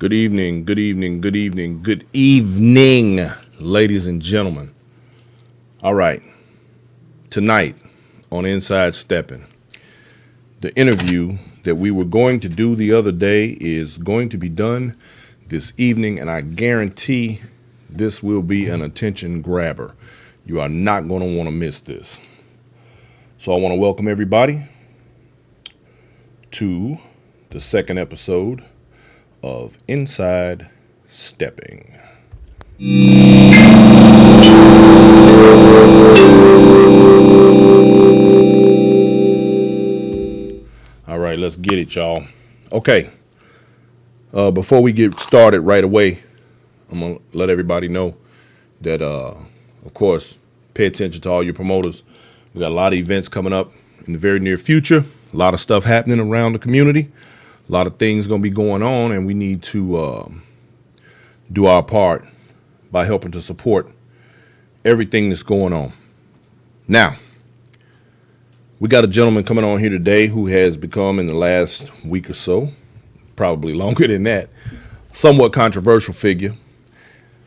Good evening, good evening, good evening, good evening, ladies and gentlemen. All right, tonight on Inside Steppin, the interview that we were going to do the other day is going to be done this evening, and I guarantee this will be an attention grabber. You are not going to want to miss this. So I want to welcome everybody to the second episode of Inside Stepping. All right, let's get it, y'all. Okay. Before we get started right away, I'm going to let everybody know that, of course, pay attention to all your promoters. We got a lot of events coming up in the very near future, a lot of stuff happening around the community. A lot of things going to be going on, and we need to do our part by helping to support everything that's going on. Now, we got a gentleman coming on here today who has become, in the last week or so, probably longer than that, somewhat controversial figure.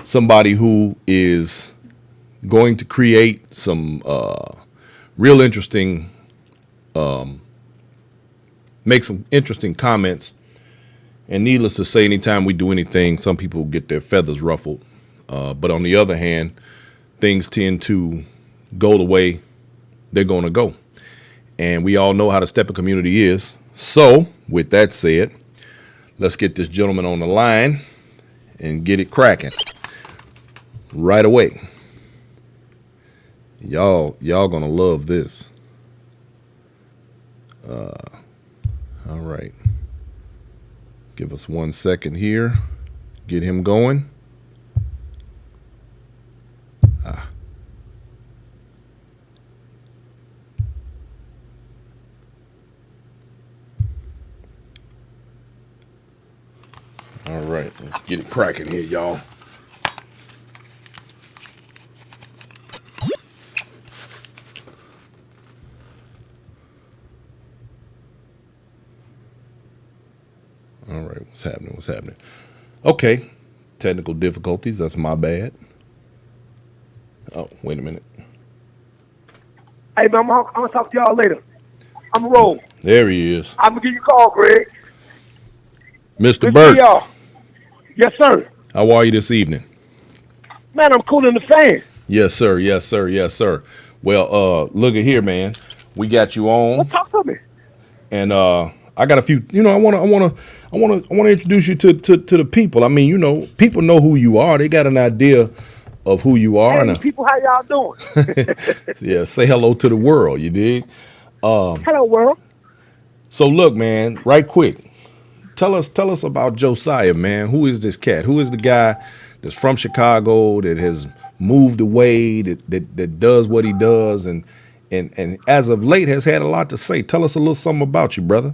Somebody who is going to create some real interesting make some interesting comments. And needless to say, anytime we do anything, some people get their feathers ruffled. But on the other hand, things tend to go the way they're going to go. And we all know how the Steppin community is. So, with that said, let's get this gentleman on the line and get it cracking right away. Y'all gonna love this. All right. Give us 1 second here. Get him going. All right. Let's get it cracking here, y'all. All right, what's happening? Okay, technical difficulties, that's my bad. Oh, wait a minute. Hey, man, I'm going to talk to y'all later. I'm going to roll. There he is. I'm going to give you a call, Greg. Mr. Burt. Y'all. Yes, sir. How are you this evening? Man, I'm cooling the fan. Yes, sir, yes, sir, yes, sir. Well, look at here, man. We got you on. Well, talk to me. And I got a few, I want to introduce you to the people. I mean, people know who you are. They got an idea of who you are. Hey, people, how y'all doing? Yeah, say hello to the world, you dig? Hello, world. So look, man, right quick. Tell us about Josiah, man. Who is this cat? Who is the guy that's from Chicago that has moved away, that does what he does, and as of late has had a lot to say? Tell us a little something about you, brother.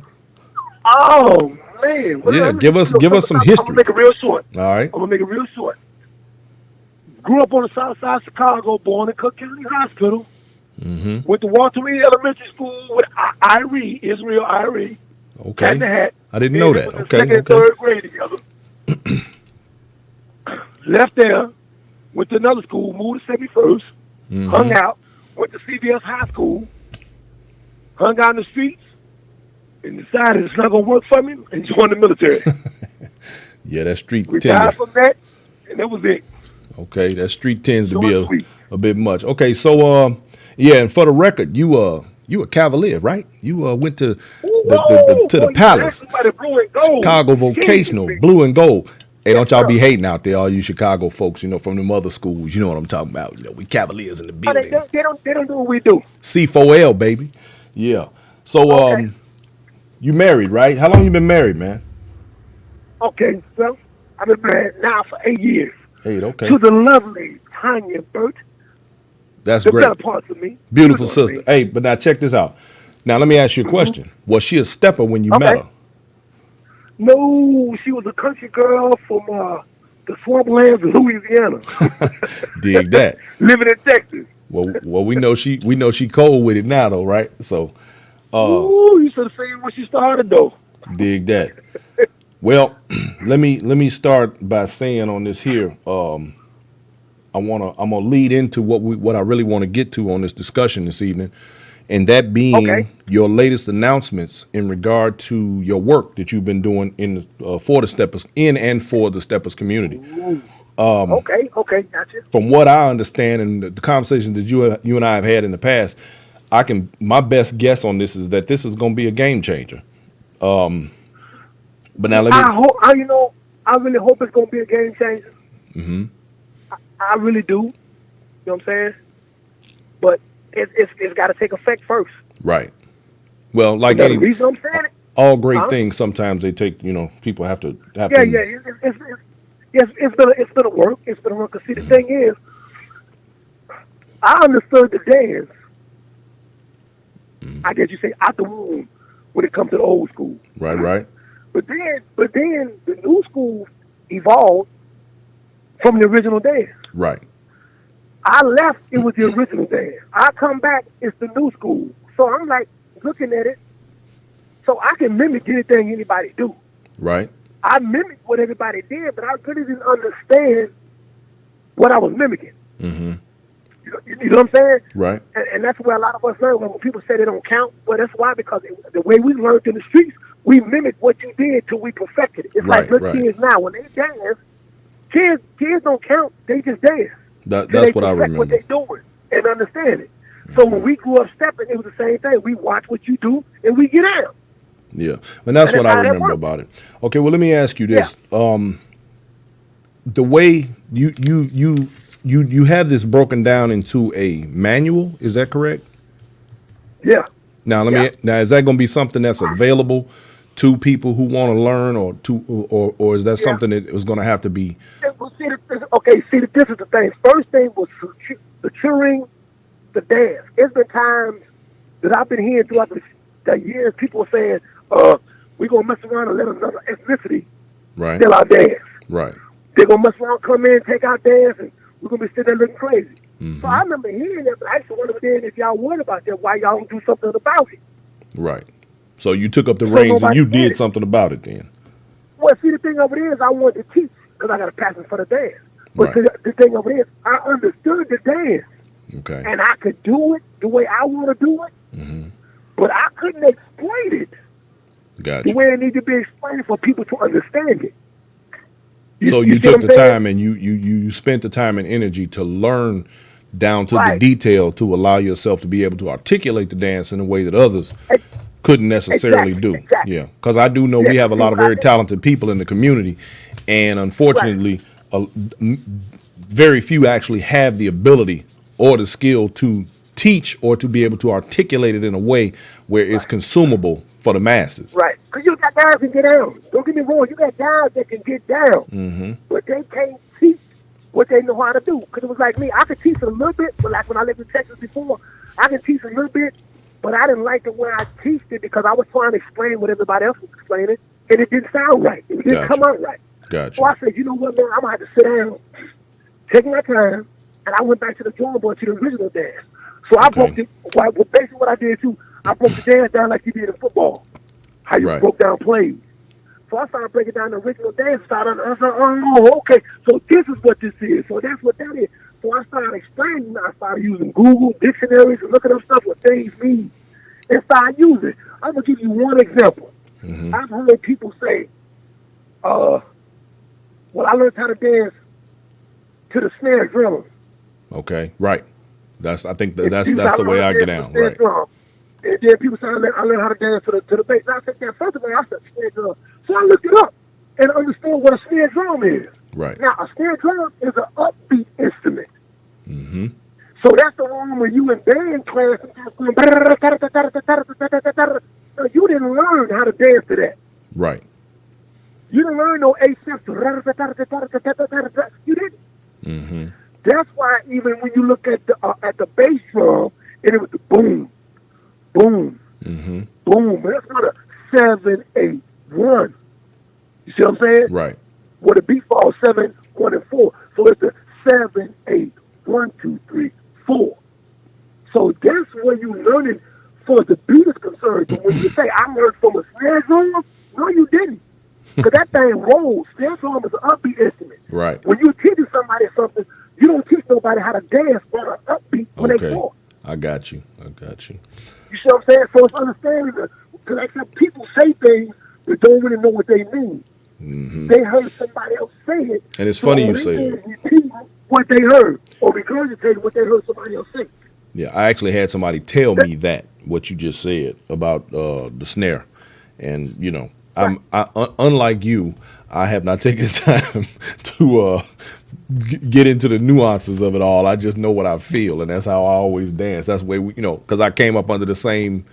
Oh, man. Well, yeah, give us some history. I'm going to make it real short. All right. I'm going to make it real short. Grew up on the south side of Chicago, born in Cook County Hospital. Mm-hmm. Went to Walter Reed Elementary School with Irie, Israel Irie. Okay. Had the hat. I didn't know that. Okay. Second and third grade together. Left there. Went to another school. Moved to 71st. Mm-hmm. Hung out. Went to CBS High School. Hung out in the streets. And decided it's not going to work for me. And joined the military. Yeah, that street retired from that. And that was it. Okay. That street tends to be a bit much. Okay. So, yeah, and for the record, you a Cavalier, right? You went to the Palace, Chicago Vocational, blue and gold. Hey, don't y'all be hating out there, all you Chicago folks, from the mother schools. You know what I'm talking about. We Cavaliers in the building. They don't do what we do. C4L, baby. Yeah. So, okay. You married, right? How long you been married, man? Okay, well, I've been married now for 8 years. 8, okay. To the lovely Tanya Burt. That's the great. Better parts of me. Beautiful sister. Hey, but now check this out. Now let me ask you a question. Mm-hmm. Was she a stepper when you met her? No, she was a country girl from the swamplands of Louisiana. Dig that. Living in Texas. Well, we know she cold with it now though, right? So, ooh, you should have seen when she started though. Dig that. Well, let me start by saying on this here. I'm gonna lead into what I really want to get to on this discussion this evening, and that Okay. being your latest announcements in regard to your work that you've been doing in for the steppers in and for the steppers community. Ooh. Okay, gotcha. From what I understand and the conversations that you and I have had in the past, my best guess on this is that this is going to be a game changer. But now let me. I hope, I really hope it's gonna be a game changer. I really do. You know what I'm saying? But it's got to take effect first. Right. Well, like The reason I'm saying it, all great huh? things, sometimes they take. People have to Yeah, yeah. It's been a work. It's been a work. 'Cause see, the thing is, I understood the dance. I guess you say out the womb when it comes to the old school. Right. But then the new school evolved from the original dance. Right. I left, it was the original dance. I come back, it's the new school. So I'm like looking at it, so I can mimic anything anybody do. Right. I mimicked what everybody did, but I really didn't understand what I was mimicking. Mm-hmm. You know what I'm saying? Right. And that's where a lot of us learn when people say they don't count. Well, that's why, because the way we learned in the streets, we mimic what you did till we perfected it. It's like little kids now, when they dance, kids don't count, they just dance. That's what I remember. What they doing and understand it. So when we grew up stepping, it was the same thing. We watch what you do and we get out. Yeah, and that's what I how that remember works. about it. Okay, well, let me ask you this: the way you have this broken down into a manual, is that correct? Yeah. Now, is that going to be something that's available to people who want to learn, or is that something that is going to have to be? Well, this is the thing. First thing was securing the dance. It's been times that I've been hearing throughout the years, people saying, we're going to mess around and let another ethnicity Right. steal our dance. Right. They're going to mess around, come in, take our dance, and we're going to be sitting there looking crazy. So I remember hearing that, but I used to wonder then, if y'all worried about that, why y'all don't do something about it? Right. So you took up the reins and you did something about it then. Well, see, the thing of it is, I wanted to teach because I got a passion for the dance. But Right. the thing of it is, I understood the dance. Okay. And I could do it the way I want to do it, but I couldn't explain it the Gotcha. way it needed to be explained for people to understand it. So you see took what the I'm saying? time and you spent the time and energy to learn down to the Right. detail to allow yourself to be able to articulate the dance in a way that others couldn't necessarily do. Exactly. Yeah, because I do know we have a lot of very talented people in the community, and unfortunately, very few actually have the ability or the skill to teach or to be able to articulate it in a way where it's consumable for the masses. Right. Because you got guys that can get down. Don't get me wrong. You got guys that can get down, but they can't teach what they know how to do. Because it was like me. I could teach a little bit, but like when I lived in Texas before, I could teach a little bit, but I didn't like the way I teached it because I was trying to explain what everybody else was explaining, and it didn't sound right. It didn't come out right. Gotcha. So I said, you know what, man, I'm going to have to sit down, take my time, and I went back to the drawing board to the original dance. So I broke it, basically what I did too, I broke the dance down like you did in football, how you broke down plays. So I started breaking down the original dance. I said, oh, okay, so this is what this is. So that's what that is. So I started explaining. I started using Google dictionaries and looking up stuff what things mean and started using. I'm going to give you one example. I've heard people say, well, I learned how to dance to the snare drum. Okay, right. I think that's the way I get down. Right. Drum. And then people say, I learned how to dance to the bass. I said, yeah, first of all, I said snare drum. So I looked it up and understood what a snare drum is. Right. Now, a snare drum is an upbeat instrument. So that's the one when you in band class, no, you didn't learn how to dance to that. Right. You didn't learn no eight steps. You didn't. That's why even when you look at the bass drum, and it was the boom, boom, boom. That's not a 7-8-1. You see what I'm saying? Right. Where the beat falls 7, 1, and 4. So it's the 7, 8, 1, 2, 3, 4. So that's where you learning for the beat is concerned. But when you say I learned from a snare drum, no, you didn't. Because that thing rolls. Dance form is an upbeat instrument. Right. When you teach somebody something, you don't teach nobody how to dance on an upbeat when they Okay. fall. I got you. You see what I'm saying? So it's understanding that, because like I said, people say things that don't really know what they mean. They heard somebody else say it. And it's so funny all you they say did that. is repeat what they heard, or regurgitate what they heard somebody else say. Yeah, I actually had somebody tell me that what you just said about the snare, and unlike you, I have not taken the time to get into the nuances of it all. I just know what I feel, and that's how I always dance. That's the way because I came up under the same,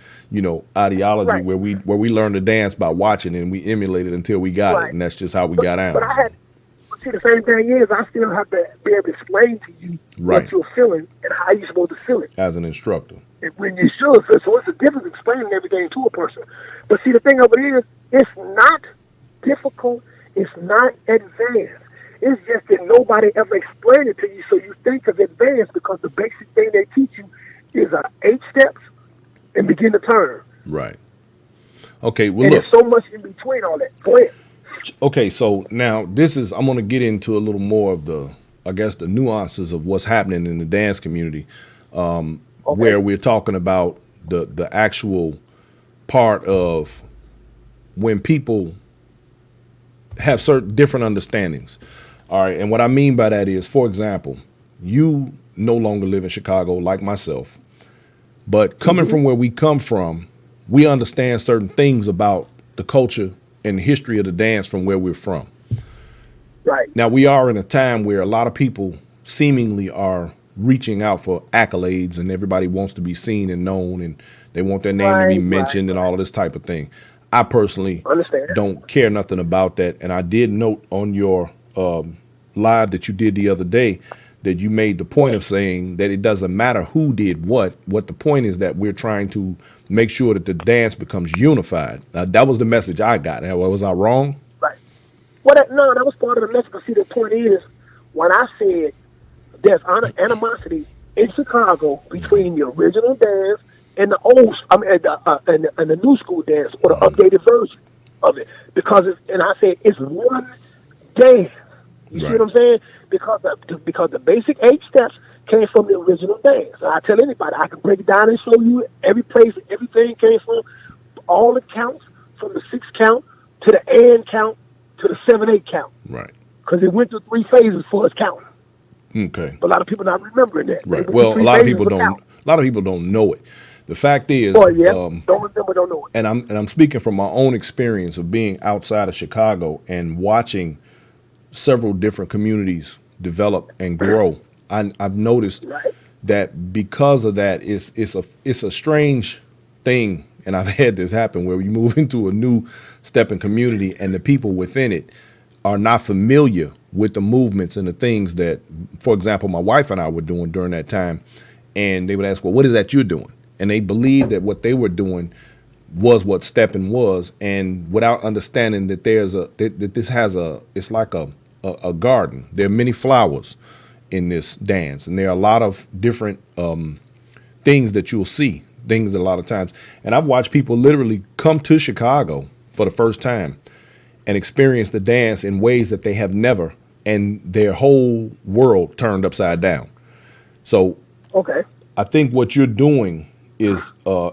ideology Right. where we learned to dance by watching and we emulated until we got it, Right. and that's just how we But got but out. I had see the same thing is I still have to be able to explain to you Right, what you're feeling and how you're supposed to feel it. as an instructor. And when you should feel so it's a difference explaining everything to a person. But see the thing of it is it's not difficult, it's not advanced. It's just that nobody ever explained it to you, so you think of advanced because the basic thing they teach you is 8 steps and begin to turn. Right. Okay. Well, And look. there's so much in between all that. Go ahead. Okay, so now I'm going to get into a little more of the nuances of what's happening in the dance community, Okay. where we're talking about the actual part of when people have certain different understandings. All right, and what I mean by that is, for example, you no longer live in Chicago like myself, but coming from where we come from, we understand certain things about the culture and the history of the dance from where we're from. Right. Now, we are in a time where a lot of people seemingly are reaching out for accolades and everybody wants to be seen and known and they want their name to be mentioned and all of this type of thing. I personally Understand. don't care nothing about that. And I did note on your live that you did the other day that you made the point of saying that it doesn't matter who did what the point is that we're trying to make sure that the dance becomes unified. That was the message I got. Was I wrong? Right. No, that was part of the message. But see, the point is, when I said there's animosity in Chicago between the original dance and the and the new school dance or the updated version of it, because and I said it's one dance. You see what I'm saying? Because the basic 8 steps came from the original dance. And I tell anybody, I can break it down and show you every place everything came from, all the counts from the 6 count to the and count to the 7/8 count. Right. Because it went through 3 phases for its counting. Okay. But a lot of people not remembering that. Right. Well, a lot of people don't know it. The fact is, don't remember, don't know it. And I'm speaking from my own experience of being outside of Chicago and watching several different communities develop and grow. I've noticed that because of that, it's a strange thing, and I've had this happen where you move into a new Steppin community and the people within it are not familiar with the movements and the things that, for example, my wife and I were doing during that time, and they would ask, well, what is that you're doing? And they believed that what they were doing was what Steppin was, and without understanding that it's like a garden. There are many flowers in this dance, and there are a lot of different things that you'll see, things a lot of times. And I've watched people literally come to Chicago for the first time and experience the dance in ways that they have never, and their whole world turned upside down. So I think what you're doing is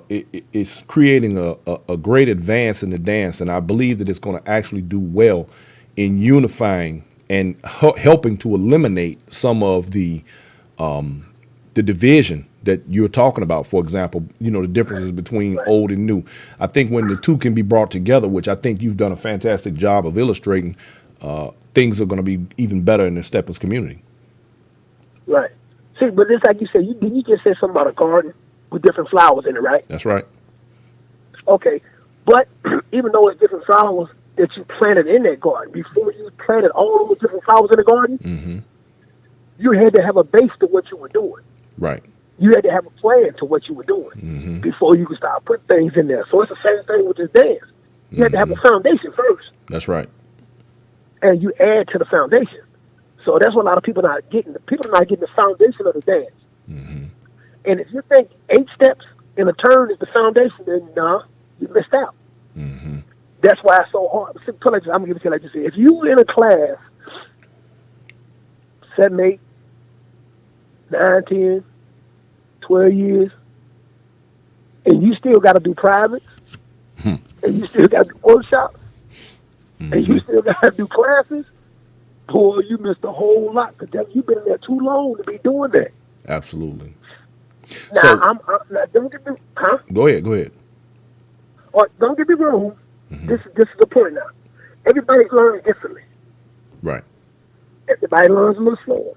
it's creating a great advance in the dance, and I believe that it's going to actually do well in unifying and helping to eliminate some of the division that you're talking about. For example, the differences between old and new. I think when the two can be brought together, which I think you've done a fantastic job of illustrating, things are going to be even better in the Steppin's community. Right. See, but it's like you said, you just said something about a garden with different flowers in it, right? That's right. Okay. But even though it's different flowers that you planted in that garden, before you planted all those different flowers in the garden, you had to have a base to what you were doing. Right. You had to have a plan to what you were doing before you could start putting things in there. So it's the same thing with this dance. You had to have a foundation first. That's right. And you add to the foundation. So that's what a lot of people are not getting. People are not getting the foundation of the dance. And if you think 8 steps in a turn is the foundation, then you missed out. That's why it's so hard. I'm going to give it to you like this. If you in a class, 7, 8, 9, 10, 12 years, and you still got to do privates, and you still got to do workshops, and you still got to do classes, boy, you missed a whole lot because you've been there too long to be doing that. Absolutely. Now, So now, don't get me, go ahead. Or don't get me wrong. This is the point now. Everybody learns differently. Right. Everybody learns a little slower.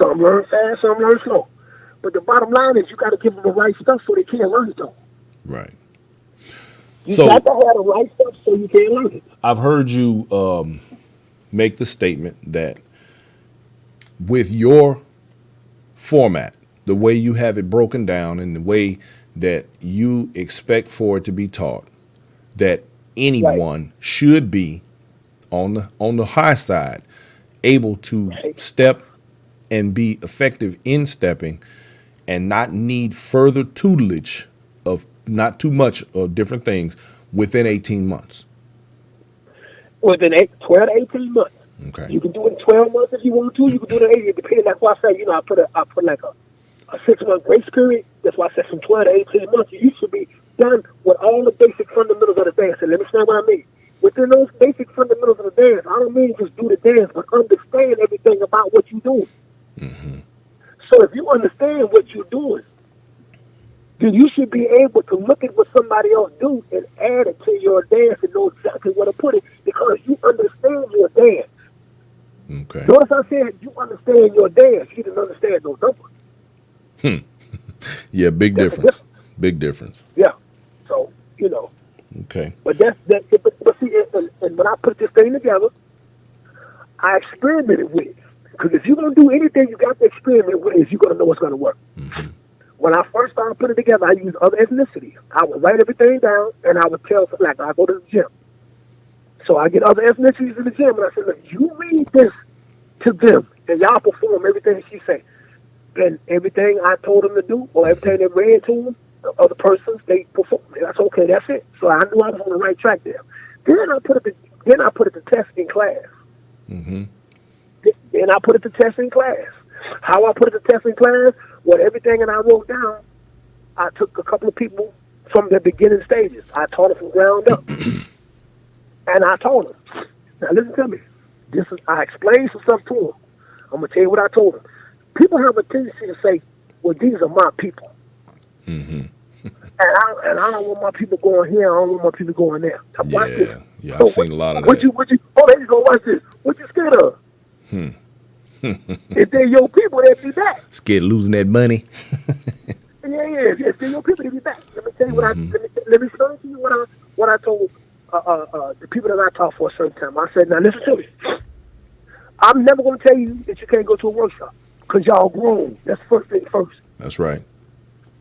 Some learn fast, some learn slow. But the bottom line is you got to give them the right stuff so they can learn it though. Right. You So got to have the right stuff so you can learn it. I've heard you make the statement that with your format, the way you have it broken down and the way that you expect for it to be taught, that anyone should be on the high side able to step and be effective in stepping and not need further tutelage of not too much of different things within 18 months. Within 12 to 18 months. Okay. You can do it in 12 months if you want to. You can do it in 8. It depends. That's why I say, I put like a 6-month grace period. That's why I said from 12 to 18 months, you should be done with all the basic fundamentals of the dance. And let me explain what I mean. Within those basic fundamentals of the dance, I don't mean just do the dance, but understand everything about what you're doing. So if you understand what you're doing, then you should be able to look at what somebody else do and add it to your dance and know exactly where to put it because you understand your dance. Okay. Notice I said you understand your dance. You didn't understand no numbers. Yeah, big difference. Big difference. Yeah. So, Okay. But but see, and when I put this thing together, I experimented with it. Because if you're going to do anything, you got to experiment with it if you're going to know what's going to work. When I first started putting it together, I used other ethnicities. I would write everything down, and I would tell, like, I go to the gym. So I get other ethnicities in the gym, and I say, look, you read this to them, and y'all perform everything she say. And everything I told them to do, or everything they read to them, the other persons, they perform. That's okay, that's it. So I knew I was on the right track there. Then I put it to test in class. Then I put it to test in class. How I put it to test in class, everything that I wrote down, I took a couple of people from the beginning stages. I taught them from ground up. And I told them, now listen to me. I explained some stuff to them. I'm going to tell you what I told them. People have a tendency to say, well, these are my people. And I don't want my people going here. I don't want my people going there. Watch this. Yeah, I've seen a lot of that. There you go. Watch this. What you scared of? If they're your people, they'll be back. Scared of losing that money? Yeah. If they're your people, they'll be back. Let me tell you let me explain to you what I told the people that I taught for a certain time. I said, now listen to me. I'm never going to tell you that you can't go to a workshop because y'all grown. That's the first thing first. That's right.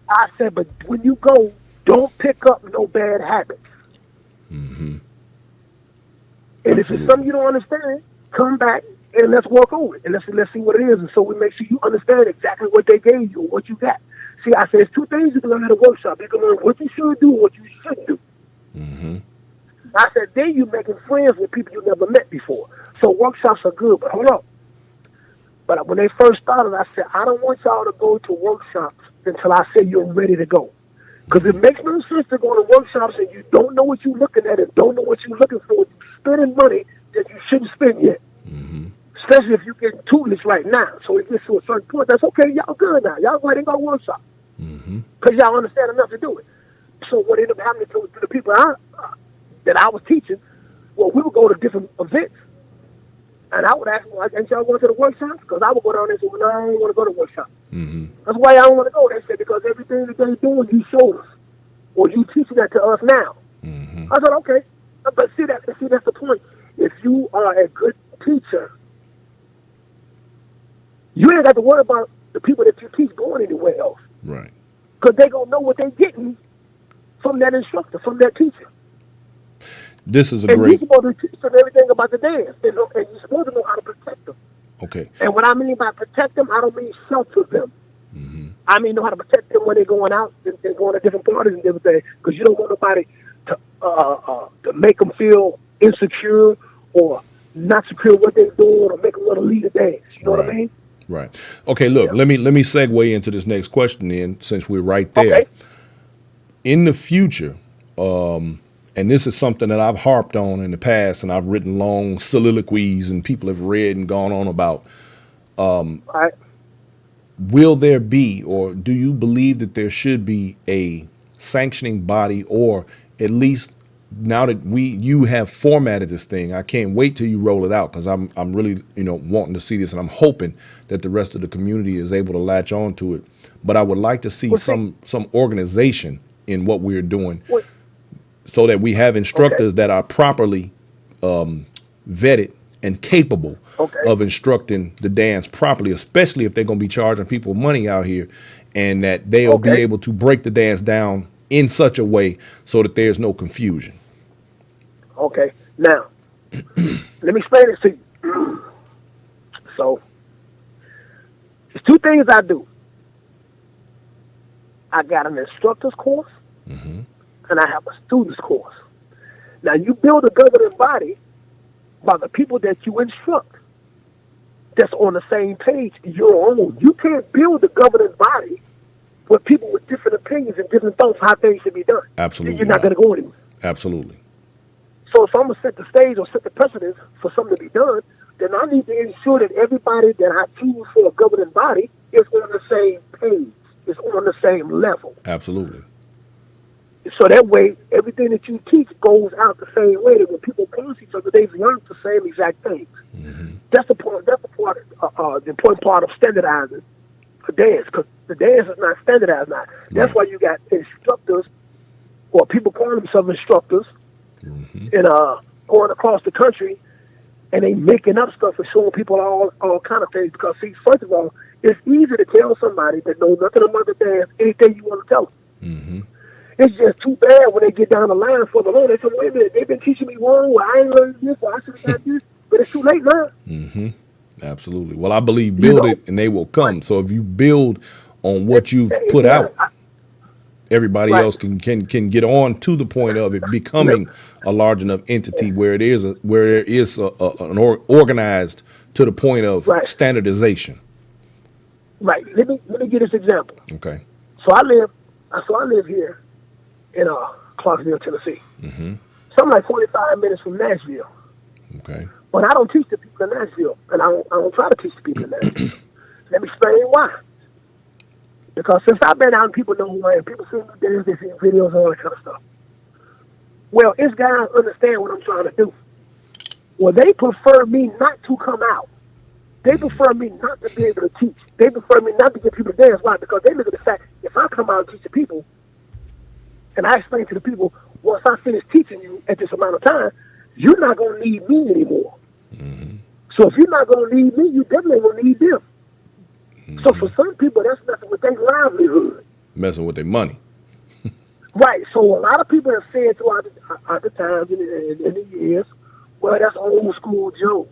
I said, but when you go, don't pick up no bad habits. And if it's something you don't understand, come back and let's work over it. And let's see what it is. And so we make sure you understand exactly what they gave you or what you got. See, I said, there's 2 things you can learn at a workshop. You can learn what you should do and what you shouldn't do. I said, then you're making friends with people you never met before. So workshops are good, but hold on. But when they first started, I said, I don't want y'all to go to workshops until I say you're ready to go. Because it makes no sense to go to workshops and you don't know what you're looking at and don't know what you're looking for. You're spending money that you shouldn't spend yet. Especially if you get tutelage right now. So if it gets to a certain point, that's okay. Y'all good now. Y'all ready to go to workshop. Because y'all understand enough to do it. So what ended up happening to the people that I was teaching, we would go to different events. And I would ask them, ain't y'all going to the workshops? Because I would go down there and say, well, no, I don't want to go to workshops. That's why I don't want to go. They said, because everything that they're doing, you showed us. Or you teaching that to us now. I said, okay. But see, that's the point. If you are a good teacher, you ain't got to worry about the people that you teach going anywhere else. Right. Because they're going to know what they're getting from that instructor, from that teacher. This is a and great... you're supposed to teach them everything about the dance. And you're supposed to know how to protect them. Okay. And what I mean by protect them, I don't mean shelter them. I mean know how to protect them when they're going out and going to different parties and different things. Because you don't want nobody to to make them feel insecure or not secure what they're doing, or make them want to lead a dance. You know what I mean? Right. Okay, look, Yeah. let me segue into this next question then, since we're right there. Okay. In the future, and this is something that I've harped on in the past, and I've written long soliloquies, and people have read and gone on about. All right. Will there be, or do you believe that there should be a sanctioning body, or at least now that you have formatted this thing, I can't wait till you roll it out, because I'm really wanting to see this, and I'm hoping that the rest of the community is able to latch on to it. But I would like to see some organization in what we're doing, so that we have instructors that are properly vetted and capable of instructing the dance properly, especially if they're going to be charging people money out here, and that they'll be able to break the dance down in such a way so that there's no confusion. Okay. Now, let me explain this to you. So, there's two things I do. I got an instructor's course, and I have a student's course. Now, you build a governing body by the people that you instruct that's on the same page, your own. You can't build a governing body with people with different opinions and different thoughts how things should be done. Absolutely. You're not going to go anywhere. Absolutely. So if I'm going to set the stage or set the precedence for something to be done, then I need to ensure that everybody that I choose for a governing body is on the same page, is on the same level. Absolutely. So that way, everything that you teach goes out the same way. That when people pass each other, they've learned the same exact things. That's the part. That's the important part of standardizing a dance, because the dance is not standardized now. That's why you got instructors, or people call themselves instructors, and going across the country, and they making up stuff and showing people all kind of things. Because see, first of all, it's easy to tell somebody that knows nothing about the dance anything you want to tell them. It's just too bad when they get down the line for the Lord. They say, wait a minute, they've been teaching me wrong. Well, I ain't learned this, or I should have got this. But it's too late now. Absolutely. Well, I believe build it and they will come. So if you build on what you've put out, everybody else can get on to the point of it becoming a large enough entity where there is an organized to the point of standardization. Right. Let me give this example. Okay. So I live here in Clarksville, Tennessee. Something like 45 minutes from Nashville. Okay. But I don't teach the people in Nashville, and I don't try to teach the people in Nashville. Let me explain why. Because since I've been out and people know who I am, people see me dance, they see videos, all that kind of stuff. Well, it's guys understand what I'm trying to do. Well, they prefer me not to come out. They prefer me not to be able to teach. They prefer me not to get people to dance. Why? Because they look at the fact, if I come out and teach the people, and I explain to the people, once I finish teaching you at this amount of time, you're not going to need me anymore. So if you're not going to need me, you definitely will need them. So for some people, that's messing with their livelihood. Messing with their money. Right. So a lot of people have said throughout the times and the years, well, that's old school Joe.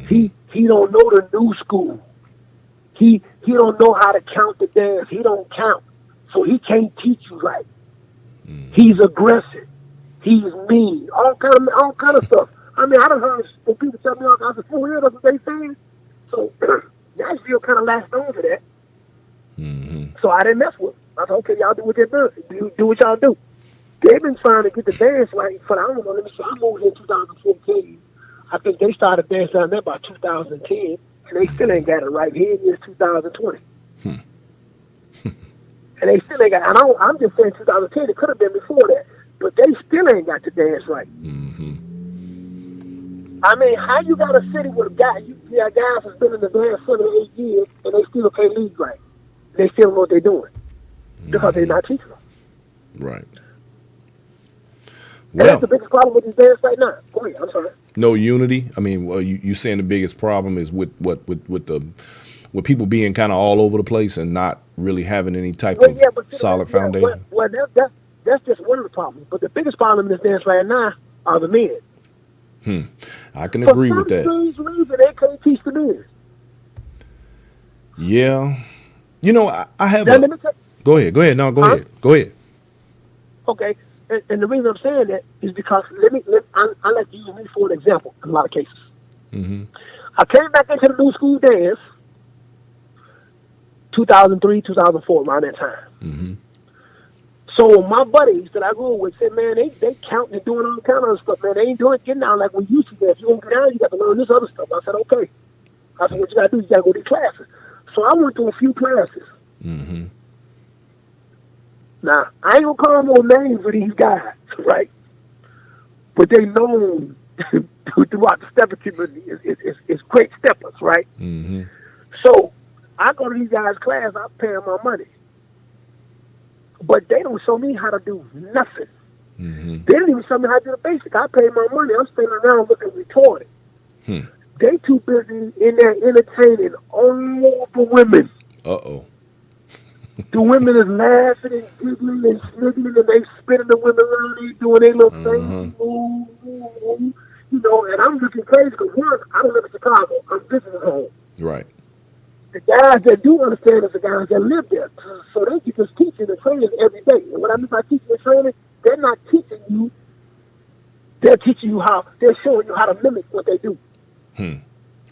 He don't know the new school. He don't know how to count the dance. He don't count. So he can't teach you right. He's aggressive. He's mean. All kind of stuff. I mean, I done heard people tell me all kinds of fool. That's what they saying. So Nashville kind of latched on to that. So I didn't mess with them. I said, okay, y'all do what you do. Do what y'all do. They've been trying to get the dance right for, I don't know, let me see, I moved in 2014. I think they started dancing down there by 2010, and they still ain't got it right. Here it is 2020. And they still ain't got it. And I'm just saying 2010, it could have been before that. But they still ain't got the dance right. I mean, how you got a city with a guy, you got guys that's been in the dance 7 or 8 years, and they still can't lead right. They still don't know what they're doing. Because they're not teaching them. Right. And that's the biggest problem with this dance right now. Go ahead, I'm sorry. No unity. I mean, well, you saying the biggest problem is with people being kind of all over the place and not really having any type of solid foundation. Well, that's just one of the problems. But the biggest problem in this dance right now are the men. I can agree with that. For some reason, they can't teach the men. Yeah. You know, I have now, Go ahead. No, go ahead. Go ahead. Okay. And the reason I'm saying that is because I like to use me for an example in a lot of cases. Mm-hmm. I came back into the new school dance 2003, 2004, around that time. Mm-hmm. So my buddies that I grew up with said, man, they counting and doing all kind of stuff, man. They ain't doing getting down like we used to. If you want to get down, you got to learn this other stuff. I said, okay. I said, what you got to do? You got to go to these classes. So I went to a few classes. Mm-hmm. Now, I ain't going to call no names for these guys, right? But they known throughout the stepper community is great steppers, right? Mm-hmm. So I go to these guys' class, I pay them my money. But they don't show me how to do nothing. Mm-hmm. They didn't even show me how to do the basic. I pay my money. I'm standing around looking retarded. They too busy in there entertaining all the women. Uh-oh. The women is laughing and giggling and sniggling and they spinning the women around. They doing their little thing. Ooh, ooh, ooh. You know, and I'm looking crazy because one, I don't live in Chicago. I'm visiting home. Right. The guys that do understand is the guys that live there. So they get this teaching and training every day. And what I mean by teaching and training, they're not teaching you. They're teaching you how, they're showing you how to mimic what they do.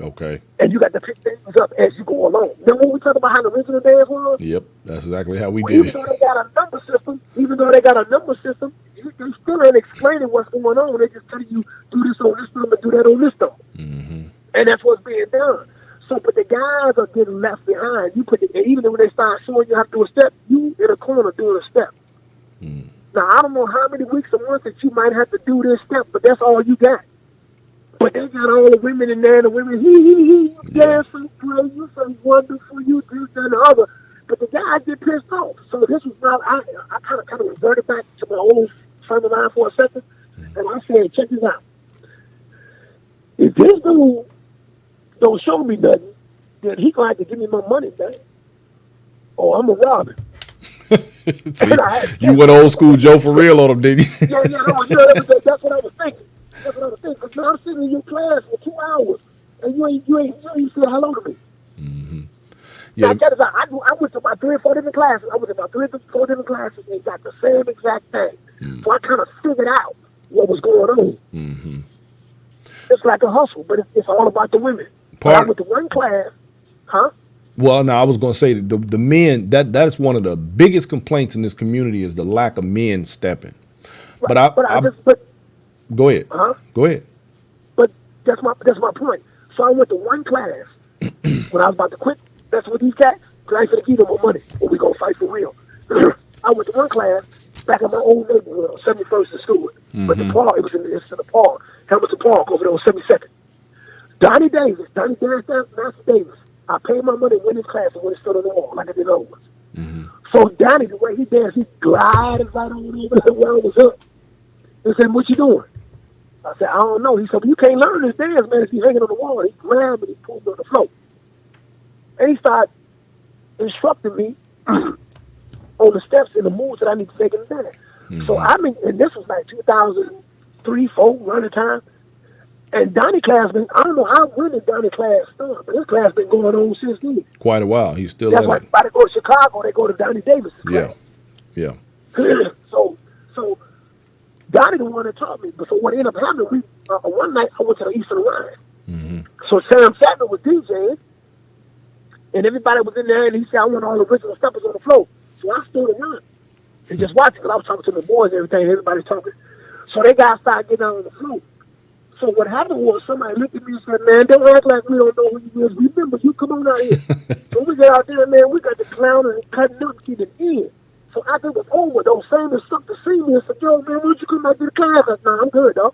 Okay. And you got to pick things up as you go along. Then when we talk about how the original dance was, Yep, that's exactly how we well, did even it. though they got a number system, they still ain't explaining what's going on. They just telling you, do this on this number, do that on this number. Mm-hmm. And that's what's being done. So, but the guys are getting left behind. Even when they start showing you how to do a step, you in a corner doing a step. Now, I don't know how many weeks a month that you might have to do this step, but that's all you got. But they got all the women in there, and the women, you dance so great, you so wonderful, you this and the other. But the guys get pissed off. So this was not, I kind of reverted back to my old frame of mind for a second, and I said, check this out. If this dude don't show me nothing, then he gonna have to give me my money back, or I'm a rob him. See, you went old school Joe for real on him, didn't you? Yeah, that's what I was thinking. That's what I was thinking. Because now I'm sitting in your class for 2 hours, and you ain't said hello to me. Mm-hmm. Yeah. Yeah. Now, that is, I went to about 3 or 4 different classes. I went to about 3 or 4 different classes, and got the same exact thing. So I kind of figured out what was going on. Mm-hmm. It's like a hustle, but it's all about the women. I went to one class, huh? Well, now I was going to say that the men, that's one of the biggest complaints in this community is the lack of men stepping. Right. But go ahead. Huh? Go ahead. But that's my point. So I went to one class when I was about to quit. That's with these cats. Because I ain't finna keep them more money, or we gonna fight for real. I went to one class back in my old neighborhood on 71st and Stewart. But the park, it's in the park, Hamilton Park over there on 72nd. Donnie Davis, Master Davis. I paid my money to win his class and when it stood on the wall, like I did other ones. So Donnie, the way he danced, he glided right on over there where I was up. He said, what you doing? I said, I don't know. He said, well, you can't learn this dance, man, if you're hanging on the wall. He grabbed me, he pulled me on the floor. And he started instructing me on the steps and the moves that I need to take in the dance. So I mean, and this was like 2003, 4, running time. And Donnie class been, I don't know how when Donnie class started, but his class been going on since then. Quite a while. He's still That's why if they go to Chicago, they go to Donnie Davis' class. Yeah. So Donnie the one that taught me. But so what ended up happening, one night I went to the Eastern Line. So Sam Chapman was DJing, and everybody was in there, and he said, I want all the original steppers on the floor. So I stood around and just watched it, because I was talking to the boys and everything, and everybody's talking. So they guys started getting out on the floor. So what happened was somebody looked at me and said, man, don't act like we don't know who you is. Remember, you come on out here. So we get out there, man, we got the clown and cutting up to the end. So after it was over, those same as stuck to see me and said, yo, man, why don't you come out to the class? I said, nah, I'm good, dog.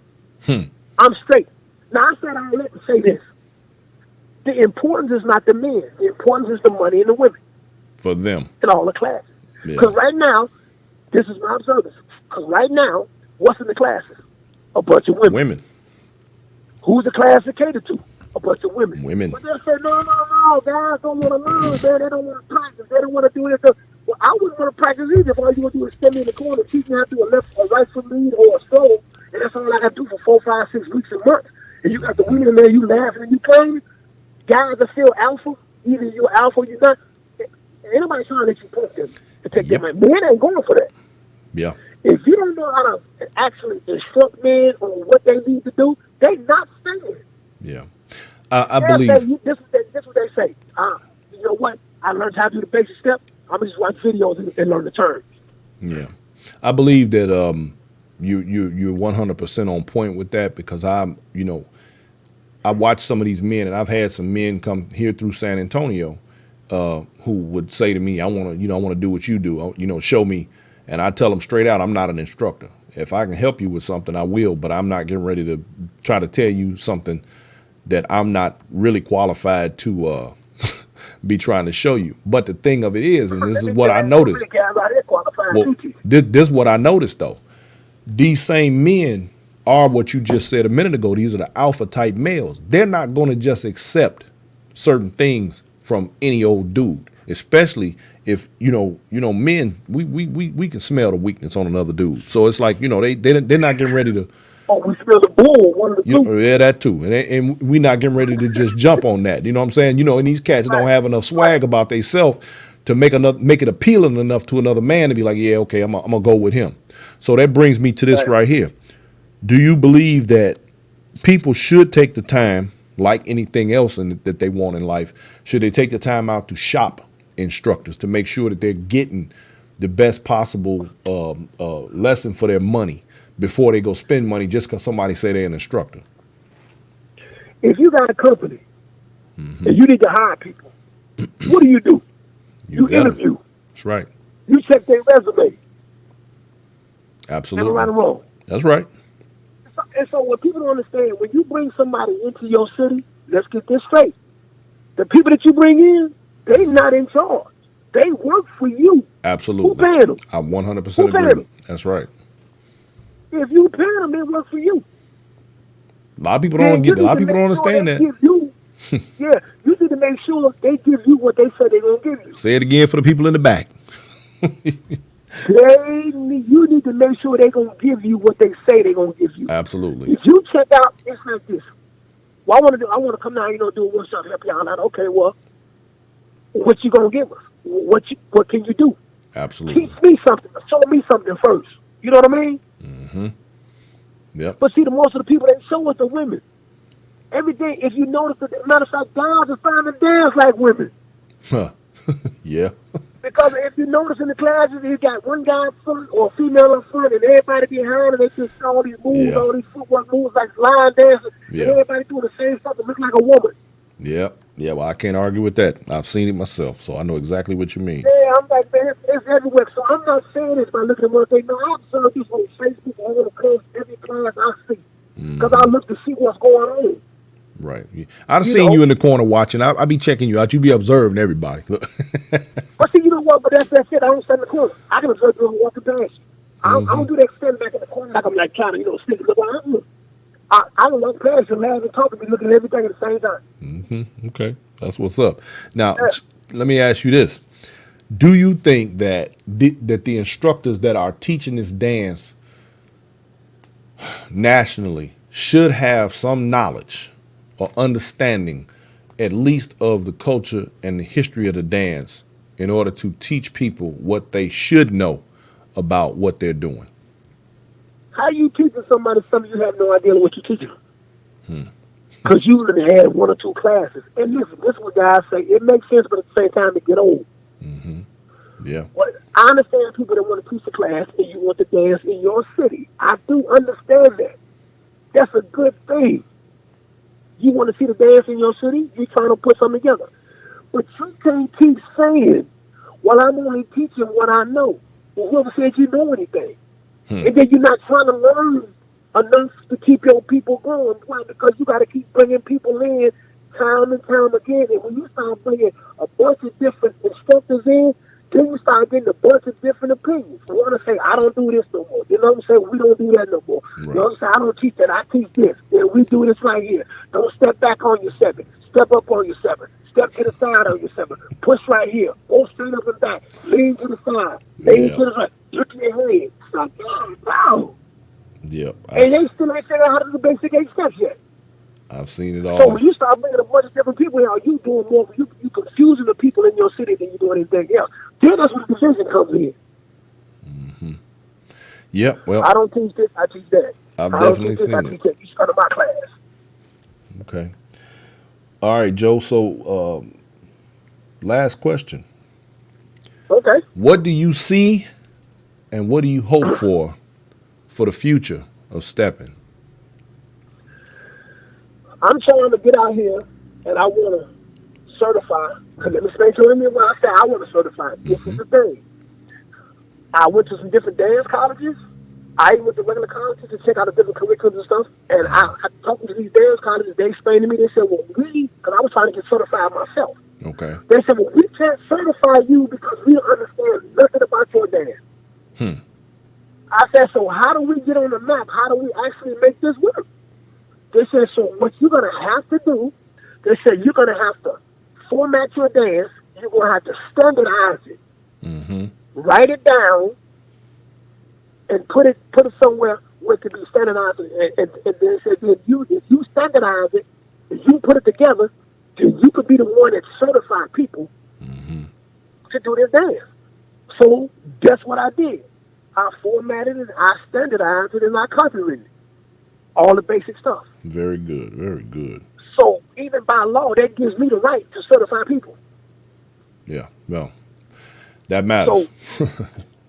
I'm straight. Now, I said I let me say this. The importance is not the men. The importance is the money and the women. For them. In all the classes. Because right now, this is my observance. Because right now, what's in the classes? A bunch of women. Who's the class to cater to? A bunch of women. But they say, no, guys don't want to learn, man. They don't want to practice. They don't want to do it. Well, I wouldn't want to practice either if all you want to do is stand me in the corner, teach me how to do a left or right foot lead or a stroll, and that's all I got to do for 4, 5, 6 weeks a month. And you got the women in there, you laughing and you playing. Guys are still alpha. Either you're alpha or you're not. Ain't nobody trying to let you push them to take their money. Men ain't going for that. Yeah. If you don't know how to actually instruct men on what they need to do, they not saying. Yeah. I They'll believe. say, this what they say. You know what? I learned how to do the basic step. I'm going to just watch videos and learn the terms. Yeah. I believe that you're 100% on point with that, because I watch some of these men, and I've had some men come here through San Antonio who would say to me, I want to do what you do, show me. And I tell them straight out, I'm not an instructor. If I can help you with something, I will, but I'm not getting ready to try to tell you something that I'm not really qualified to be trying to show you. But the thing of it is, and this is what I noticed. Well, this is what I noticed though. These same men are what you just said a minute ago. These are the alpha type males. They're not going to just accept certain things from any old dude, especially if men. We can smell the weakness on another dude. So it's like they're not getting ready to. Oh, we smell the bull. One of the two. Yeah, that too, and we not getting ready to just jump on that. You know what I'm saying? And these cats don't have enough swag about themselves to make it appealing enough to another man to be like, yeah, okay, I'm gonna go with him. So that brings me to this right here. Do you believe that people should take the time, like anything else that they want in life, should they take the time out to shop instructors to make sure that they're getting the best possible lesson for their money before they go spend money just because somebody say they're an instructor? If you got a company and you need to hire people, what do? You interview. That's right. You check their resume. Absolutely. Am I right or wrong? That's right. And so what people don't understand, when you bring somebody into your city, let's get this straight. The people that you bring in, they're not in charge. They work for you. Absolutely. Who paying them? I 100% agree. That's right. If you pay them, they work for you. A lot of people don't get. A lot of people don't understand that. Yeah, you need to make sure they give you what they say they're gonna give you. Say it again for the people in the back. You need to make sure they're gonna give you what they say they're gonna give you. Absolutely. If you check out, it's like this. Well, I want to come down, do a workshop, help y'all out. Okay, well, what you gonna give us? What can you do? Absolutely. Teach me something. Show me something first. You know what I mean? Mm-hmm. Yep. But see, the most of the people that show us the women. Every day, if you notice, matter of fact, guys are starting to dance like women. Huh. Yeah. Because if you notice in the classes, you got one guy up front or a female up front, and everybody behind, and they just show all these moves, all these footwork moves like line dancing, and everybody doing the same stuff that look like a woman. Yep. Yeah, well, I can't argue with that. I've seen it myself, so I know exactly what you mean. Yeah, I'm like, man, it's everywhere. So I'm not saying this by looking at what they know. I observe this on Facebook, all the class, every class I see. Because I look to see what's going on. Right. I've seen you in the corner watching. I be checking you out. You be observing everybody. But see, you know what? But that's it. I don't stand in the corner. I can observe them walking past you. I don't do that stand back in the corner like I'm like trying to, stick it around. I don't walk past you, laugh and talk to me, looking at everything at the same time. Mm-hmm. Okay. That's what's up. Now, let me ask you this. Do you think that the instructors that are teaching this dance nationally should have some knowledge or understanding, at least of the culture and the history of the dance, in order to teach people what they should know about what they're doing? How you teaching somebody something you have no idea what you're teaching? Because you only had one or two classes. And listen, this is what guys say. It makes sense, but at the same time, it get old. Mm-hmm. Yeah. Well, I understand people that want to teach a class and you want to dance in your city. I do understand that. That's a good thing. You want to see the dance in your city? You're trying to put something together. But you can't keep saying, well, I'm only teaching what I know. Well, whoever said you know anything? And then you're not trying to learn enough to keep your people going. Why? Because you got to keep bringing people in time and time again. And when you start bringing a bunch of different instructors in, then you start getting a bunch of different opinions. You want to say, I don't do this no more. You know what I'm saying? We don't do that no more. Right. You know what I'm saying? I don't teach that. I teach this. And we do this right here. Don't step back on your 7. Step up on your 7. Step to the side on your 7. Push right here. Go straight up and back. Lean to the side. Lean to the right. Look at your head. Stop down. Yep. And they still ain't figured out how to do the basic 8 steps yet. I've seen it all. So when you start bringing a bunch of different people in, you doing more. You confusing the people in your city than you doing anything else. Then that's when the division comes in. Mm-hmm. Yep. I Well, don't teach this, I teach that. I've I don't teach definitely this, I seen it. teach that. You start in my class. Okay. All right, Joe. So, last question. Okay. What do you see and what do you hope for the future of Steppin? I'm trying to get out here and I want to certify. Because let me explain to you what I say. I want to certify. This is the thing. I went to some different dance colleges. I even went to regular colleges to check out the different curriculums and stuff. And I talking to these dance colleges, they explained to me, they said, well, because I was trying to get certified myself. Okay. They said, well, we can't certify you because we don't understand nothing about your dance. Hmm. I said, so how do we get on the map? How do we actually make this work? They said, so what you're going to have to do, they said, you're going to have to format your dance. You're going to have to standardize it. Mm-hmm. Write it down and put it somewhere where it can be standardized. And they said, if you standardize it, if you put it together, then you could be the one that certify people to do this dance. So that's what I did. I formatted it, I standardized it, and I copyrighted it. All the basic stuff. Very good. Very good. So even by law, that gives me the right to certify people. Yeah. Well, that matters.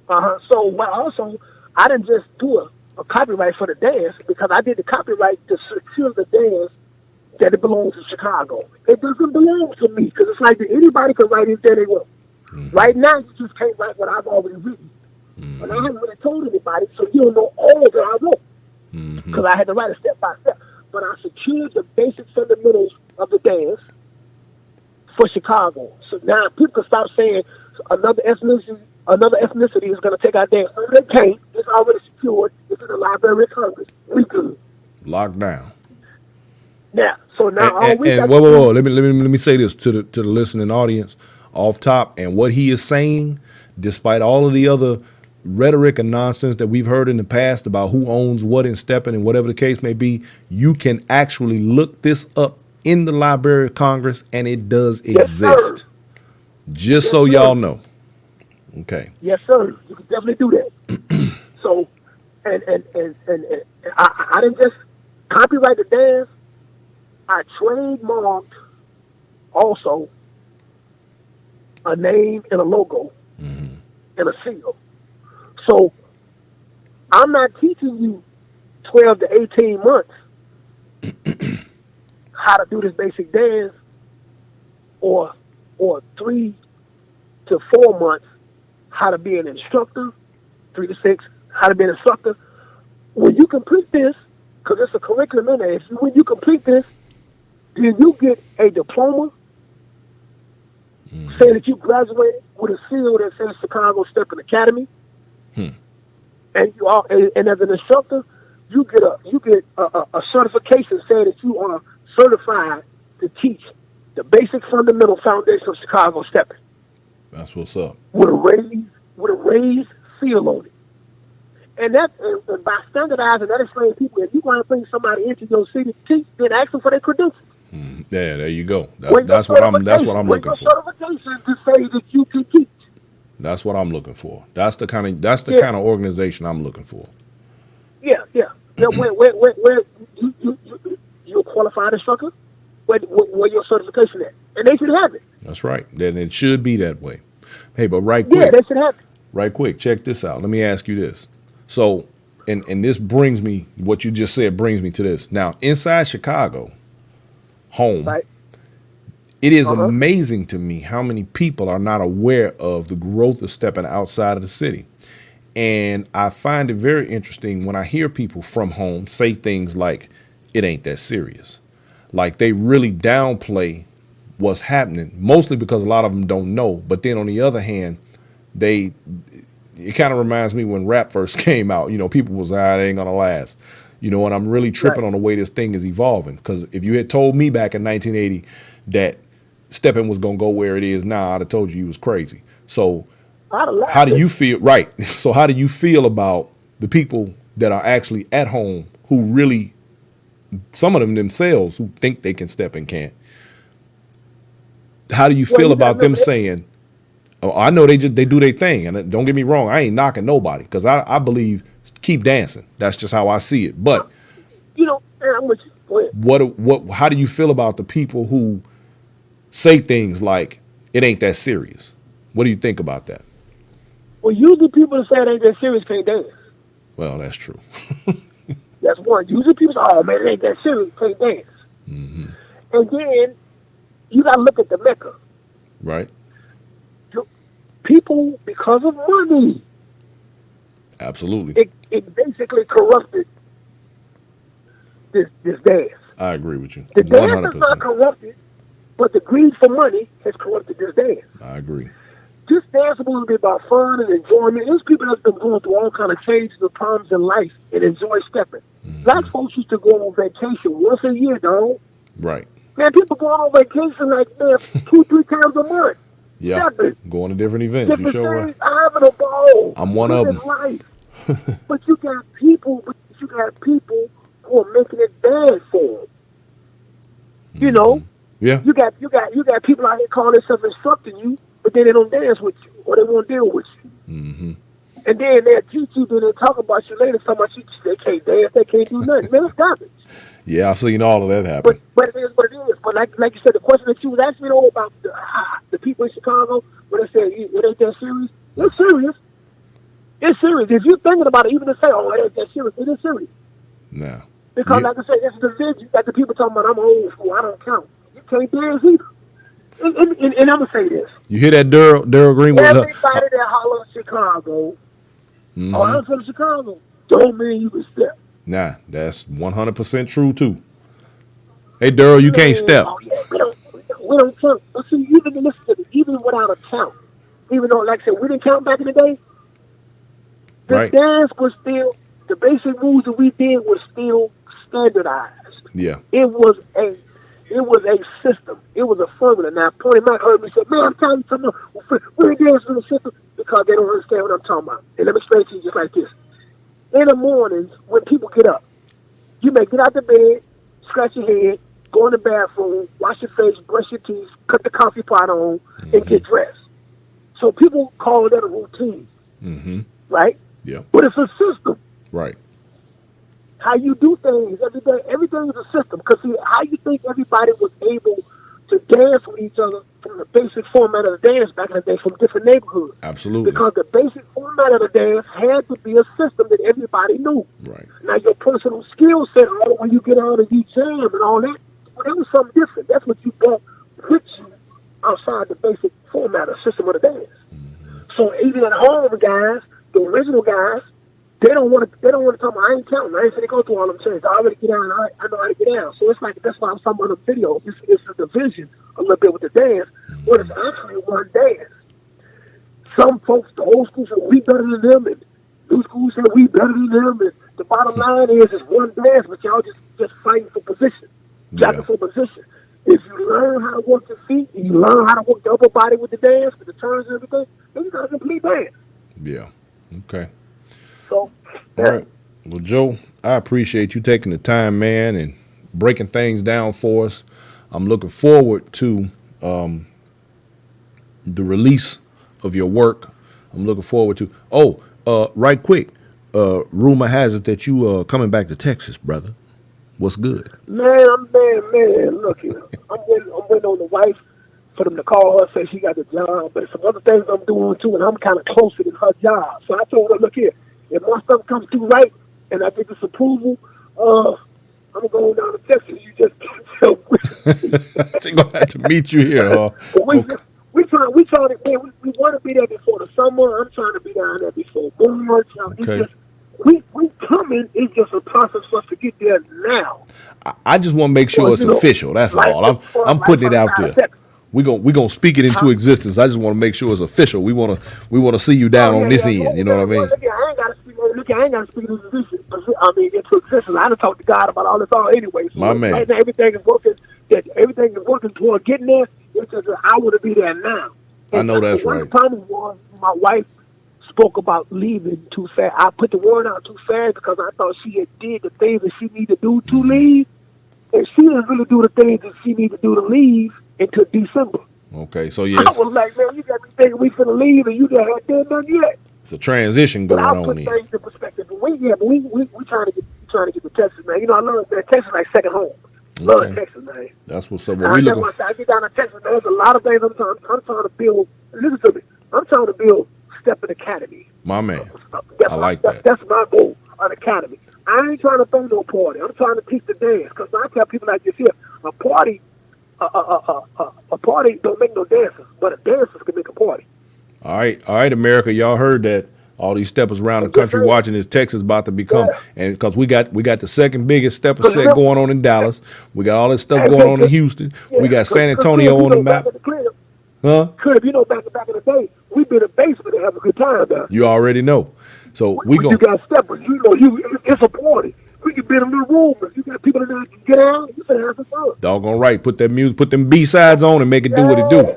So what also, I didn't just do a copyright for the dance because I did the copyright to secure the dance that it belongs to Chicago. It doesn't belong to me because it's like anybody can write anything they want. Right now, you just can't write what I've already written. And I haven't really told anybody, so you don't know all that I wrote. Because I had to write it step by step. But I secured the basic fundamentals of the dance for Chicago. So now people can stop saying another ethnicity is going to take our dance. No, they can't. It's already secured. It's in the Library of Congress. We good. Locked down. Now, so now all we got And whoa, to whoa, do. whoa. Let me say this to the listening audience off top. And what he is saying, despite all of the other rhetoric and nonsense that we've heard in the past about who owns what in Steppin and whatever the case may be, you can actually look this up in the Library of Congress and it does exist. Sir. Just Yes, so sir. y'all know. Okay. Yes, sir. You can definitely do that. So, and I didn't just copyright the dance. I trademarked also a name and a logo and a seal. So I'm not teaching you 12 to 18 months how to do this basic dance or 3 to 4 months how to be an instructor, 3 to 6, how to be an instructor. When you complete this, because it's a curriculum in there, when you complete this, then you get a diploma saying that you graduated with a seal that says Chicago Steppin Academy. And as an instructor, you get a certification saying that you are certified to teach the basic fundamental foundation of Chicago Steppin. That's what's up. With a raised seal on it. And by standardizing that, explaining people, if you want to bring somebody into your city to teach, then ask them for their credentials. Yeah, there you go. That's what I'm looking for. Certification to say that you can teach. That's what I'm looking for. That's the kind of organization I'm looking for. Yeah. Now, where you a qualified instructor? Where your certification at? And they should have it. That's right. Then it should be that way. Hey, but right Yeah, quick. they should have it. Right quick, check this out. Let me ask you this. So, and this brings me, what you just said brings me to this. Now, inside Chicago, home, Right. it is amazing to me how many people are not aware of the growth of Steppin outside of the city. And I find it very interesting when I hear people from home say things like, it ain't that serious. Like they really downplay what's happening, mostly because a lot of them don't know. But then on the other hand, it kind of reminds me when rap first came out, people was, it ain't gonna last. And I'm really tripping on the way this thing is evolving. Because if you had told me back in 1980 that Steppin was gonna go where it is now, I'd have told you was crazy. So how do you feel? Right. So how do you feel about the people that are actually at home who really, some of them themselves who think they can step and can't? How do you feel about them saying, oh, I know they do their thing, and don't get me wrong, I ain't knocking nobody because I believe keep dancing. That's just how I see it. But You know, and I'm with you. Go ahead. what how do you feel about the people who say things like it ain't that serious? What do you think about that? Well, usually people that say it ain't that serious can't dance. Well, that's true. That's one. Usually people say, oh man, it ain't that serious, can't dance. Mm-hmm. And then you got to look at the Mecca. Right? People, because of money, Absolutely. it basically corrupted this dance. I agree with you. The dance is 100%. not corrupted, but the greed for money has corrupted this dance. I agree. This dance is supposed to be about fun and enjoyment. There's people that's been going through all kind of changes and problems in life and enjoy stepping. Mm-hmm. Black folks used to go on vacation once a year, dog. Right. Man, people going on vacation like, man, 2-3 times a month. Yeah. Stepping. Going to different events. You Different sure things, right. having a ball. I'm one of them. Life. But you got people who are making it bad for them. You know? Yeah. You got people out here calling themselves instructing you, but then they don't dance with you or they won't deal with you. Mm-hmm. And then they'll teach you, then they talk about you later, talking about you, they can't dance, they can't do nothing. Man, it's garbage. Yeah, I've seen all of that happen. But it is what it is. But like you said, the question that you was asking me about the people in Chicago, when they say it ain't that serious, it's serious. It's serious. If you're thinking about it, even to say, oh, it ain't that serious, it is serious. Now. Because Yeah. like I said, it's the division that the people talking about, I'm old school, I don't count. You can't dance either. And I'm going to say this. You hear that, Daryl Greenwood? Everybody that hollers Chicago, Mm-hmm. oh, I'm from Chicago, don't mean you can step. Nah, that's 100% true, too. Hey, Daryl, you can't step. Oh, yeah, we don't count. But see, even without a count, even though, like I said, we didn't count back in the day, the Right. dance was still, the basic rules that we did was still standardized. Yeah. It was a system. It was a formula. Now, Tony Mac heard me say, man, I'm telling you something. We're dancing in the system because they don't understand what I'm talking about. And let me explain to you just like this. In the mornings, when people get up, you may get out the bed, scratch your head, go in the bathroom, wash your face, brush your teeth, cut the coffee pot on, and get dressed. So people call that a routine, Mm-hmm. right? Yeah. But it's a system. Right. How you do things every day, everything is a system. Because see, how you think everybody was able to dance with each other from the basic format of the dance back in the day from different neighborhoods? Absolutely. Because the basic format of the dance had to be a system that everybody knew. Right. Now your personal skill set, when you get out and you jam and all that, well, that was something different. That's what you got with you outside the basic format or system of the dance. Mm-hmm. So even at home, guys, the original guys, they don't want to talk about, I ain't counting. I ain't finna go through all them changes. I already get down. I know how to get down. So it's like, that's why I'm talking about the video. It's a division a little bit with the dance, but it's actually one dance. Some folks, the old school say, we better than them, and new school say, we better than them, and the bottom line is, it's one dance, but y'all just fighting for position. Jockeying for position. If you learn how to work your feet, and you learn how to work the upper body with the dance, with the turns and everything, then you got a complete dance. Yeah. Okay. So, All right. Well, Joe, I appreciate you taking the time, man, and breaking things down for us. I'm looking forward to the release of your work. I'm looking forward to. Right quick. Rumor has it that you coming back to Texas, brother. What's good? Man, look here. I'm waiting on the wife for them to call her, say she got the job, but some other things I'm doing too, and I'm kind of closer than her job. So I told her, look here, if my stuff comes through right and I get this approval, I'm going down to Texas. You just can't tell me. She's gonna have to meet you here, huh? But we trying to, man, we want to be there before the summer. I'm trying to be down there before March. Okay. We coming. It's just a process for us to get there now. I just want to make sure it's official. That's all. I'm putting it out there. We're gonna speak it into existence. I just want to make sure it's official. We want to see you down on this end. You know what I mean? I ain't got to speak into existence. I mean, into existence. I done talked to God about all this all anyway. So My man. Right now, everything is working toward getting there. It's just that I want to be there now. And I know that's one right. problem was my wife spoke about leaving too fast. I put the word out too fast because I thought she had did the things that she needed to do to leave, and she didn't really do the things that she needed to do to leave until December. Okay, so I yes. was like, man, you got me thinking we finna leave, and you just haven't done nothing yet. It's a transition But going I'll on put here. things in perspective. We trying to get to Texas, man. You know, I love that. Texas like second home. Love Okay. Texas, man. That's what's up. And Well, we that's looking. why I say I get down to Texas, man. There's a lot of things I'm trying to build. Listen to me. I'm trying to build Steppin Academy. My man. That's I like that. That's my goal, an academy. I ain't trying to throw no party. I'm trying to teach the dance. Because I tell people like this here, a party don't make no dancers, but a dancers can make a party. All right, America. Y'all heard that. All these steppers around the Yes, country sir. watching this. Texas about to become, Yeah. and because we got the second biggest stepper Cause set remember, going on in Dallas. We got all this stuff hey, going on in cause, Houston. yeah, We got San cause Antonio Crib, on the back map. at the crib, Huh? Crib, back in the day, we been in the basement and have a good time there. You already know. So we When go. you got steppers, it's a party. We can be in a little room. If you got people in there that can get out, you can have some fun. Doggone right. Put that music, put them B-sides on and make it do what it do.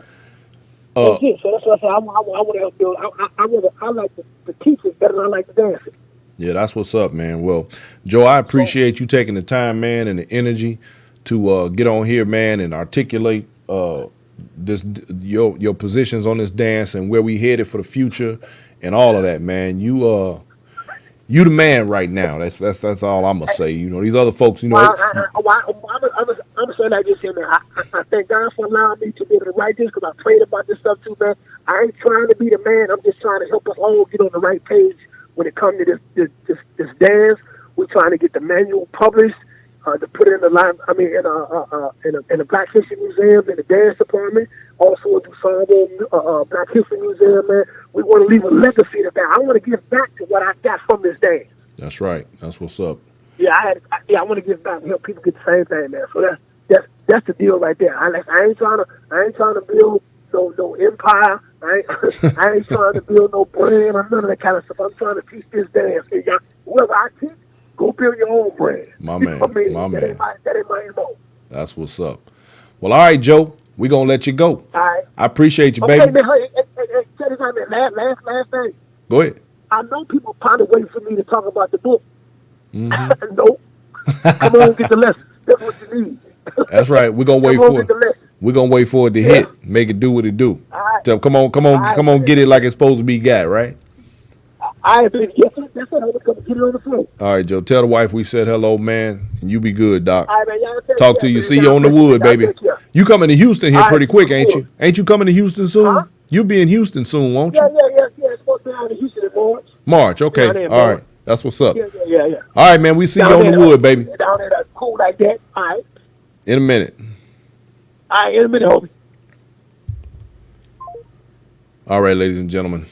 That's it. So that's what I say. I want to help build. I like the teaching better than I like the dancing. Yeah, that's what's up, man. Well, Joe, I appreciate you taking the time, man, and the energy to get on here, man, and articulate this your positions on this dance and where we headed for the future and all of that, man. You the man right now. That's all I'm gonna say. You know, these other folks, you know. I'm saying like this here, man. I thank God for allowing me to be able to write this because I prayed about this stuff too, man. I ain't trying to be the man. I'm just trying to help us all get on the right page when it comes to this dance. We're trying to get the manual published, to put it in the line. I mean, in a Black History Museum, in the dance department, also at the Ensemble Black History Museum, man. We want to leave a legacy to that. I want to give back to what I got from this dance. That's right. That's what's up. Yeah, I want to give back and help people get the same thing, man. So that's the deal right there. I ain't trying to build no empire. I ain't trying to build no brand or none of that kind of stuff. I'm trying to teach this dance. And whoever I teach, go build your own brand. My man. My man. That ain't my MO. That's what's up. Well, all right, Joe. We gonna let you go. All right. I appreciate you, Okay, baby. man. Hey, check this out, man. Last thing. Go ahead. I know people probably waiting for me to talk about the book. Mm-hmm. Nope. Come on, get the lesson. That's what you need. That's right. We're gonna wait Come on, for get the it. lesson. We're gonna wait for it to hit. Make it do what it do. All right. So come on, get it like it's supposed to be got, right? I think yes, that's it. I'm gonna come get it on the floor. All right, Joe. Tell the wife we said hello, man. And you be good, Doc. All right, man. Y'all take Talk care, to you. man. See you Y'all on the take wood, care. Y'all baby. take care. You coming to Houston here All pretty right, quick, ain't cool. you? Ain't you coming to Houston soon? Huh? You'll be in Houston soon, won't you? Yeah. It's supposed to be out in Houston in March. March. Okay. Down there in All right. March. That's what's up. Yeah. All right, man. We see you on the wood, baby. Down there, cool like that. All right. In a minute. All right, in a minute, homie. All right, ladies and gentlemen.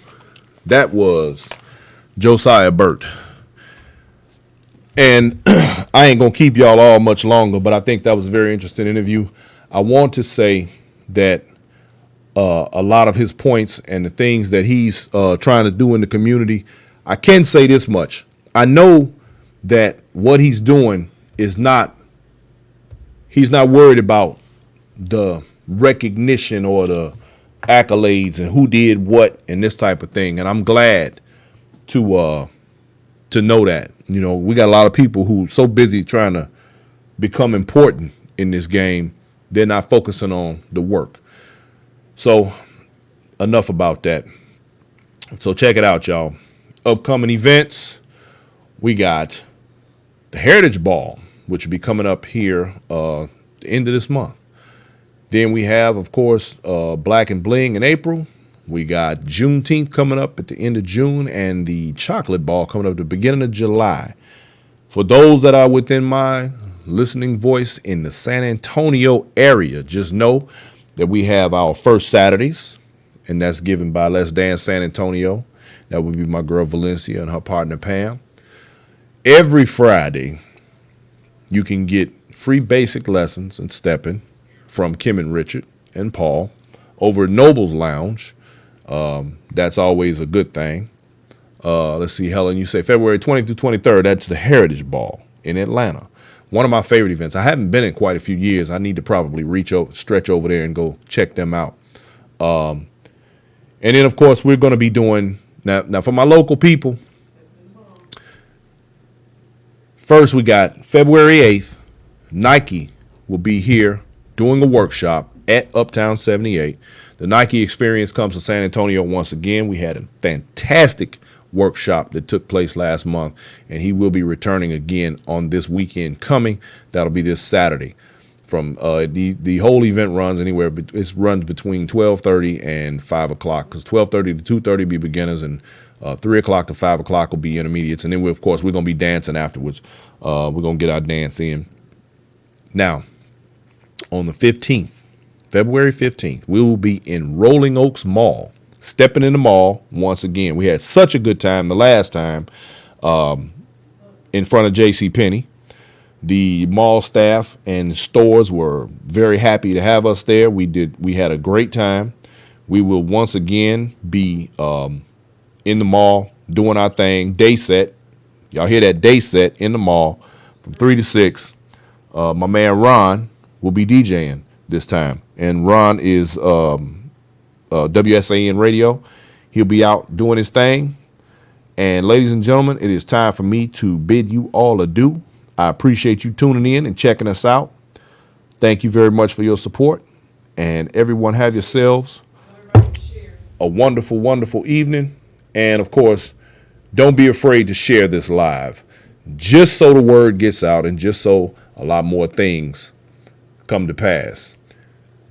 That was Josiah Burt. And I ain't going to keep y'all all much longer, but I think that was a very interesting interview. I want to say that a lot of his points and the things that he's trying to do in the community, I can say this much. I know that what he's doing is he's not worried about the recognition or the accolades and who did what and this type of thing. And I'm glad to know that. You know, we got a lot of people who so busy trying to become important in this game, they're not focusing on the work. So enough about that. So check it out, y'all. Upcoming events, we got the Heritage Ball, which will be coming up here the end of this month. Then we have, of course, Black and Bling in April. We got Juneteenth coming up at the end of June and the Chocolate Ball coming up at the beginning of July. For those that are within my listening voice in the San Antonio area, just know that we have our first Saturdays, and that's given by Let's Dance San Antonio. That would be my girl Valencia and her partner Pam. Every Friday, you can get free basic lessons in stepping from Kim and Richard and Paul over at Noble's Lounge. That's always a good thing. Let's see, Helen, you say February 20th through 23rd. That's the Heritage Ball in Atlanta. One of my favorite events. I haven't been in quite a few years. I need to probably stretch over there and go check them out. And then, of course, we're going to be doing, now for my local people, first we got February 8th, Nike will be here doing a workshop at Uptown 78. The Nike experience comes to San Antonio once again. We had a fantastic workshop that took place last month, and he will be returning again on this weekend coming. That'll be this Saturday. From the whole event runs anywhere, it runs between 12:30 and 5 o'clock, because 12:30 to 2:30 be beginners, and 3 o'clock to 5 o'clock will be intermediates, and then of course we're gonna be dancing afterwards. We're gonna get our dance in. Now, on the 15th, February 15th, we will be in Rolling Oaks Mall, stepping in the mall once again. We had such a good time the last time in front of J.C. Penney. The mall staff and stores were very happy to have us there. We had a great time. We will once again be in the mall doing our thing. Day set. Y'all hear that? Day set in the mall from 3 to 6. My man Ron will be DJing this time. And Ron is WSAN Radio. He'll be out doing his thing. And ladies and gentlemen, it is time for me to bid you all adieu. I appreciate you tuning in and checking us out. Thank you very much for your support. And everyone have yourselves a wonderful, wonderful evening. And of course, don't be afraid to share this live, just so the word gets out and just so a lot more things come to pass.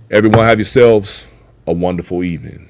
Everyone have yourselves a wonderful evening.